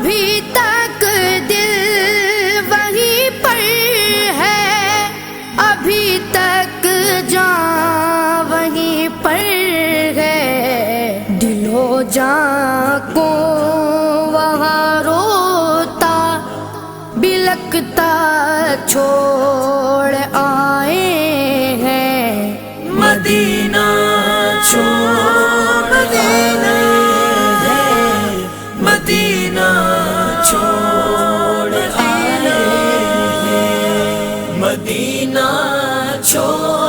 ابھی تک دل وہیں پر ہے، ابھی تک جان وہیں پر ہے، دل و جان کو وہاں روتا بلکتا چھوڑ آئے ہیں، مدینہ چھوڑ آئے ہیں، مدینہ چھوڑ آئے ہیں، مدینہ چھوڑ